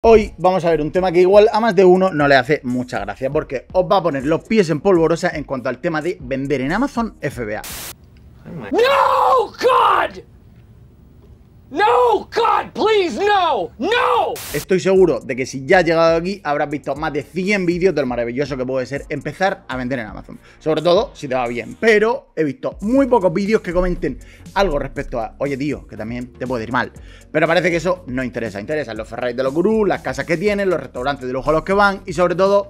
Hoy vamos a ver un tema que igual a más de uno no le hace mucha gracia, porque os va a poner los pies en polvorosa en cuanto al tema de vender en Amazon FBA. ¡No, God! ¡No, God, please, no! ¡No! Estoy seguro de que si ya has llegado aquí habrás visto más de 100 vídeos de lo maravilloso que puede ser empezar a vender en Amazon. Sobre todo si te va bien, pero he visto muy pocos vídeos que comenten algo respecto a oye tío, que también te puede ir mal. Pero parece que eso no interesa. Interesan los Ferraris de los gurús, las casas que tienen, los restaurantes de lujo a los que van y sobre todo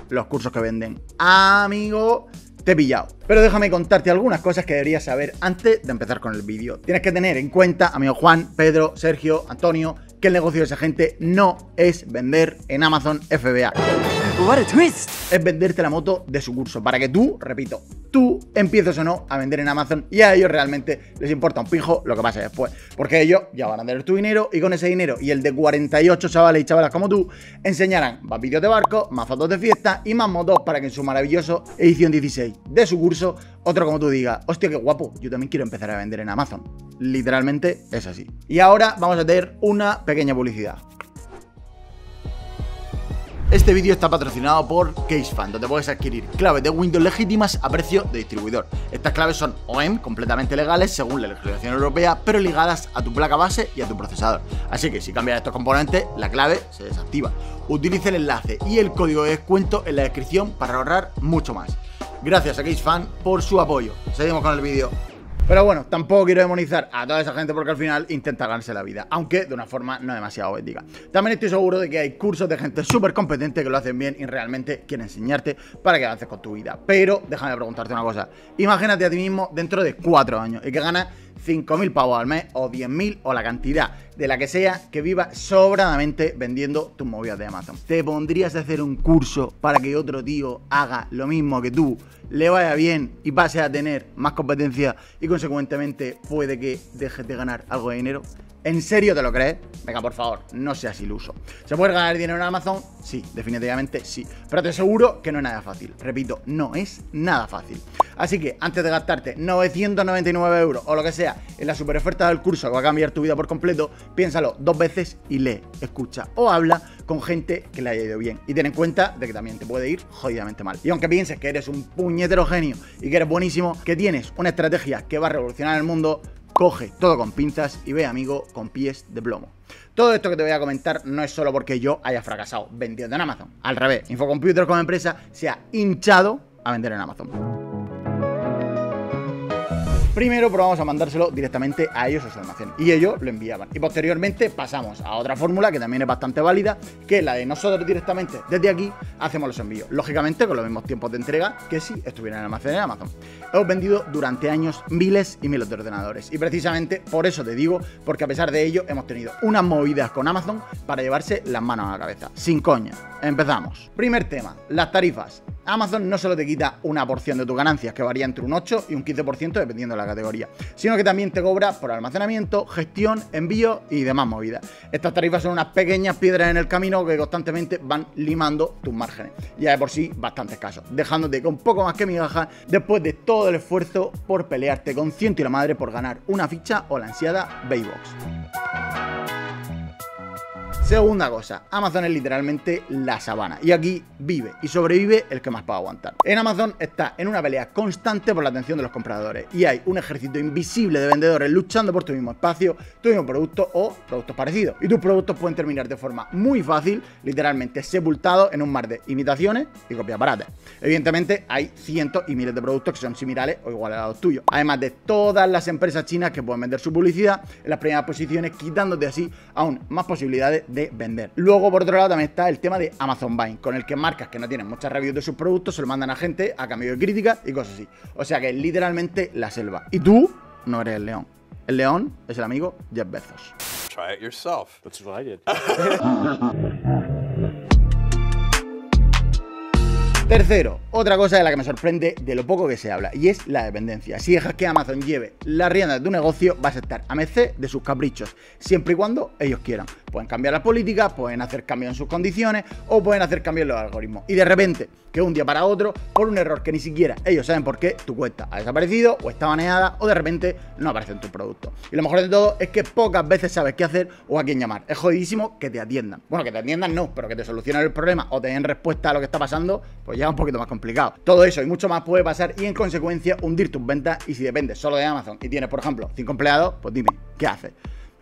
los cursos que venden. Amigo, te he pillado. Pero déjame contarte algunas cosas que deberías saber antes de empezar con el vídeo. Tienes que tener en cuenta, amigo Juan, Pedro, Sergio, Antonio, que el negocio de esa gente no es vender en Amazon FBA. What a twist. Es venderte la moto de su curso para que tú, repito, tú empieces o no a vender en Amazon y a ellos realmente les importa un pijo lo que pase después. Porque ellos ya van a tener tu dinero y con ese dinero y el de 48 chavales y chavalas como tú enseñarán más vídeos de barco, más fotos de fiesta y más motos para que en su maravilloso edición 16 de su curso otro como tú diga, hostia, qué guapo, yo también quiero empezar a vender en Amazon. Literalmente es así. Y ahora vamos a tener una pequeña publicidad. Este vídeo está patrocinado por CaseFan, donde puedes adquirir claves de Windows legítimas a precio de distribuidor. Estas claves son OEM, completamente legales según la legislación europea, pero ligadas a tu placa base y a tu procesador. Así que si cambias estos componentes, la clave se desactiva. Utiliza el enlace y el código de descuento en la descripción para ahorrar mucho más. Gracias a CaseFan por su apoyo. Seguimos con el vídeo. Pero bueno, tampoco quiero demonizar a toda esa gente porque al final intenta ganarse la vida, aunque de una forma no demasiado ética. También estoy seguro de que hay cursos de gente súper competente que lo hacen bien y realmente quieren enseñarte para que avances con tu vida. Pero déjame preguntarte una cosa. Imagínate a ti mismo dentro de 4 años y que ganas 5.000 pavos al mes o 10.000 o la cantidad de la que sea que viva sobradamente vendiendo tus movidas de Amazon. ¿Te pondrías a hacer un curso para que otro tío haga lo mismo que tú, le vaya bien y pase a tener más competencia y consecuentemente puede que dejes de ganar algo de dinero? ¿En serio te lo crees? Venga, por favor, no seas iluso. ¿Se puede ganar dinero en Amazon? Sí, definitivamente sí. Pero te aseguro que no es nada fácil. Repito, no es nada fácil. Así que antes de gastarte 999 euros o lo que sea en la super oferta del curso que va a cambiar tu vida por completo, piénsalo 2 veces y lee, escucha o habla con gente que le haya ido bien. Y ten en cuenta de que también te puede ir jodidamente mal. Y aunque pienses que eres un puñetero genio y que eres buenísimo, que tienes una estrategia que va a revolucionar el mundo, coge todo con pinzas y ve, amigo, con pies de plomo. Todo esto que te voy a comentar no es solo porque yo haya fracasado vendiendo en Amazon. Al revés, Infocomputer como empresa se ha hinchado a vender en Amazon. Primero probamos a mandárselo directamente a ellos a su almacén y ellos lo enviaban. Y posteriormente pasamos a otra fórmula que también es bastante válida, que es la de nosotros directamente desde aquí hacemos los envíos. Lógicamente con los mismos tiempos de entrega que si estuvieran en el almacén de Amazon. Hemos vendido durante años miles y miles de ordenadores. Y precisamente por eso te digo, porque a pesar de ello hemos tenido unas movidas con Amazon para llevarse las manos a la cabeza. Sin coña. Empezamos. Primer tema, las tarifas. Amazon no solo te quita una porción de tus ganancias, que varía entre un 8 y un 15% dependiendo de la categoría, sino que también te cobra por almacenamiento, gestión, envío y demás movidas. Estas tarifas son unas pequeñas piedras en el camino que constantemente van limando tus márgenes. Ya de por sí bastante escasos, dejándote con poco más que migajas después de todo el esfuerzo por pelearte con ciento y la madre por ganar una ficha o la ansiada Baybox. Segunda cosa, Amazon es literalmente la sabana y aquí vive y sobrevive el que más pueda aguantar. En Amazon está en una pelea constante por la atención de los compradores y hay un ejército invisible de vendedores luchando por tu mismo espacio, tu mismo producto o productos parecidos. Y tus productos pueden terminar de forma muy fácil, literalmente sepultados en un mar de imitaciones y copias baratas. Evidentemente hay cientos y miles de productos que son similares o iguales a los tuyos, además de todas las empresas chinas que pueden vender su publicidad en las primeras posiciones, quitándote así aún más posibilidades de vender. Luego, por otro lado, también está el tema de Amazon Buying, con el que marcas que no tienen muchas reviews de sus productos se lo mandan a gente a cambio de críticas y cosas así. O sea que es literalmente la selva. Y tú no eres el león. El león es el amigo Jeff Bezos. Try it yourself. That's what I did. Tercero, otra cosa de la que me sorprende de lo poco que se habla, y es la dependencia. Si dejas que Amazon lleve las riendas de tu negocio, vas a estar a merced de sus caprichos, siempre y cuando ellos quieran. Pueden cambiar las políticas, pueden hacer cambios en sus condiciones o pueden hacer cambios en los algoritmos. Y de repente, que un día para otro, por un error que ni siquiera ellos saben por qué, tu cuenta ha desaparecido o está baneada o de repente no aparece en tu producto. Y lo mejor de todo es que pocas veces sabes qué hacer o a quién llamar. Es jodidísimo que te atiendan. Bueno, que te atiendan no, pero que te solucionen el problema o te den respuesta a lo que está pasando, pues ya es un poquito más complicado. Todo eso y mucho más puede pasar y en consecuencia hundir tus ventas. Y si dependes solo de Amazon y tienes, por ejemplo, 5 empleados, pues dime, ¿qué haces?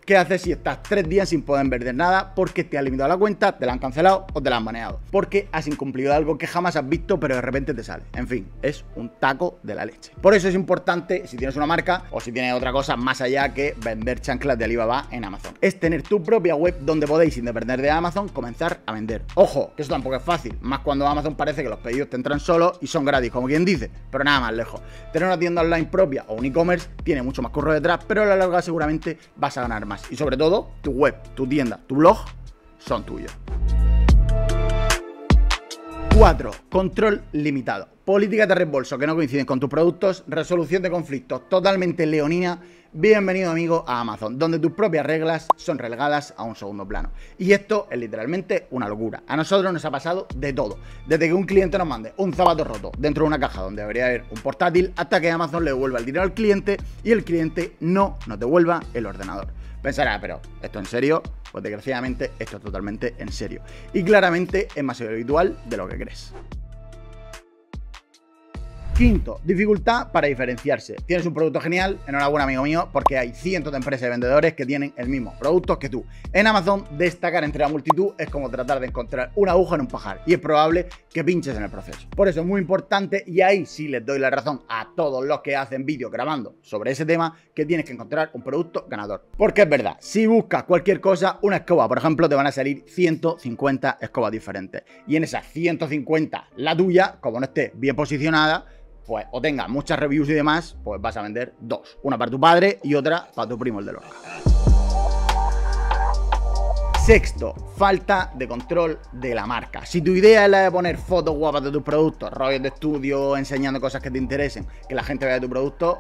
¿Qué haces si estás 3 días sin poder vender nada porque te han limitado la cuenta, te la han cancelado o te la han baneado? Porque has incumplido algo que jamás has visto pero de repente te sale. En fin, es un taco de la leche. Por eso es importante, si tienes una marca o si tienes otra cosa más allá que vender chanclas de Alibaba en Amazon, es tener tu propia web donde podéis, sin depender de Amazon, comenzar a vender. Ojo, que eso tampoco es fácil, más cuando Amazon parece que los pedidos te entran solos y son gratis, como quien dice, pero nada más lejos. Tener una tienda online propia o un e-commerce tiene mucho más curro detrás, pero a la larga seguramente vas a ganar más. Y sobre todo, tu web, tu tienda, tu blog son tuyos. 4. Control limitado. Políticas de reembolso que no coinciden con tus productos, resolución de conflictos totalmente leonina. Bienvenido, amigo, a Amazon, donde tus propias reglas son relegadas a un segundo plano. Y esto es literalmente una locura. A nosotros nos ha pasado de todo. Desde que un cliente nos mande un zapato roto dentro de una caja donde debería haber un portátil, hasta que Amazon le devuelva el dinero al cliente y el cliente no nos devuelva el ordenador. Pensará, pero ¿esto en serio? Pues desgraciadamente esto es totalmente en serio. Y claramente es más habitual de lo que crees. 5. Dificultad para diferenciarse. Tienes un producto genial, enhorabuena amigo mío, porque hay cientos de empresas y vendedores que tienen el mismo producto que tú. En Amazon, destacar entre la multitud es como tratar de encontrar una aguja en un pajar y es probable que pinches en el proceso. Por eso es muy importante, y ahí sí les doy la razón a todos los que hacen vídeos grabando sobre ese tema, que tienes que encontrar un producto ganador. Porque es verdad, si buscas cualquier cosa, una escoba, por ejemplo, te van a salir 150 escobas diferentes. Y en esas 150, la tuya, como no esté bien posicionada, pues o tenga muchas reviews y demás, pues vas a vender 2. Una para tu padre y otra para tu primo, el de Lorca. 6. Falta de control de la marca. Si tu idea es la de poner fotos guapas de tus productos, rollos de estudio, enseñando cosas que te interesen, que la gente vea tu producto,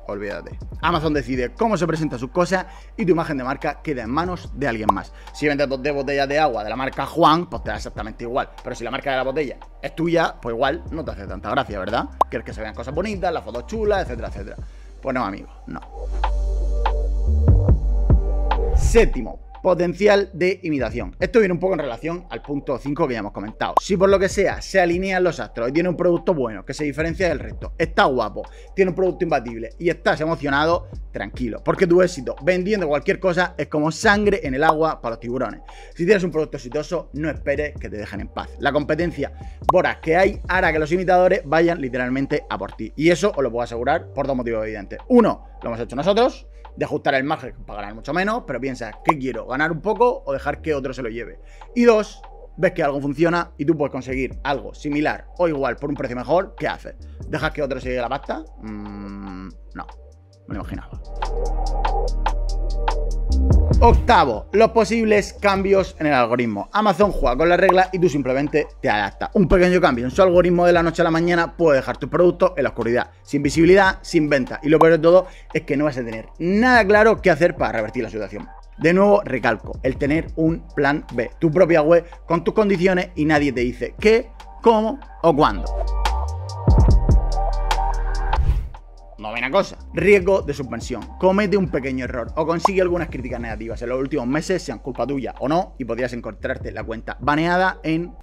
olvídate. Amazon decide cómo se presentan sus cosas y tu imagen de marca queda en manos de alguien más. Si vendes 2 botellas de agua de la marca Juan, pues te da exactamente igual. Pero si la marca de la botella es tuya, pues igual no te hace tanta gracia, ¿verdad? Quieres que se vean cosas bonitas, las fotos chulas, etcétera, etcétera. Pues no, amigo, no. 7. Potencial de imitación. Esto viene un poco en relación al punto 5 que ya hemos comentado. Si por lo que sea se alinean los astros y tiene un producto bueno que se diferencia del resto, está guapo, tiene un producto imbatible y estás emocionado, tranquilo, porque tu éxito vendiendo cualquier cosa es como sangre en el agua para los tiburones. Si tienes un producto exitoso, no esperes que te dejen en paz. La competencia voraz que hay hará que los imitadores vayan literalmente a por ti. Y eso os lo puedo asegurar por 2 motivos evidentes. 1, lo hemos hecho nosotros, de ajustar el margen para ganar mucho menos, pero piensas, ¿qué quiero? ¿Ganar un poco o dejar que otro se lo lleve? Y 2, ves que algo funciona y tú puedes conseguir algo similar o igual por un precio mejor, ¿qué haces? ¿Dejas que otro se lleve la pasta? No, me lo imaginaba. 8. Los posibles cambios en el algoritmo. Amazon juega con las reglas y tú simplemente te adaptas. Un pequeño cambio en su algoritmo de la noche a la mañana puede dejar tus productos en la oscuridad, sin visibilidad, sin venta. Y lo peor de todo es que no vas a tener nada claro qué hacer para revertir la situación. De nuevo, recalco, el tener un plan B, tu propia web con tus condiciones y nadie te dice qué, cómo o cuándo. 9. cosa, riesgo de suspensión. Comete un pequeño error o consigue algunas críticas negativas en los últimos meses, sean culpa tuya o no, y podrías encontrarte la cuenta baneada en...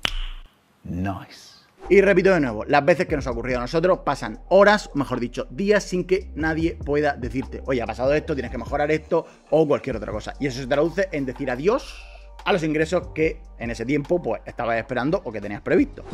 Nice. Y repito de nuevo, las veces que nos ha ocurrido a nosotros pasan horas, o mejor dicho, días sin que nadie pueda decirte, oye, ha pasado esto, tienes que mejorar esto o cualquier otra cosa. Y eso se traduce en decir adiós a los ingresos que en ese tiempo pues estabas esperando o que tenías previsto.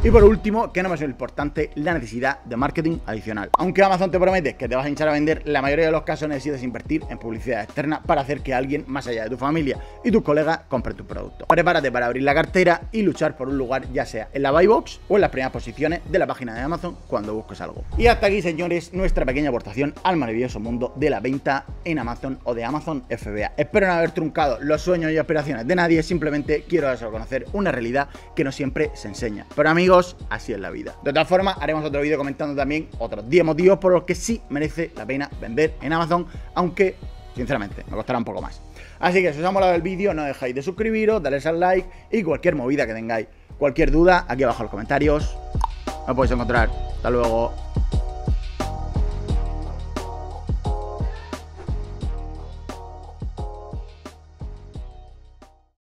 Y por último, que no menos importante, la necesidad de marketing adicional. Aunque Amazon te promete que te vas a hinchar a vender, la mayoría de los casos necesitas invertir en publicidad externa para hacer que alguien más allá de tu familia y tus colegas compre tu producto. Prepárate para abrir la cartera y luchar por un lugar, ya sea en la buy box o en las primeras posiciones de la página de Amazon cuando busques algo. Y hasta aquí, señores, nuestra pequeña aportación al maravilloso mundo de la venta en Amazon o de Amazon FBA. Espero no haber truncado los sueños y aspiraciones de nadie, simplemente quiero daros a conocer una realidad que no siempre se enseña. Pero amigos, así es la vida. De todas formas, haremos otro vídeo comentando también otros 10 motivos por los que sí merece la pena vender en Amazon, aunque sinceramente me costará un poco más. Así que si os ha molado el vídeo, no dejéis de suscribiros, darles al like y cualquier movida que tengáis. Cualquier duda, aquí abajo en los comentarios me podéis encontrar. Hasta luego.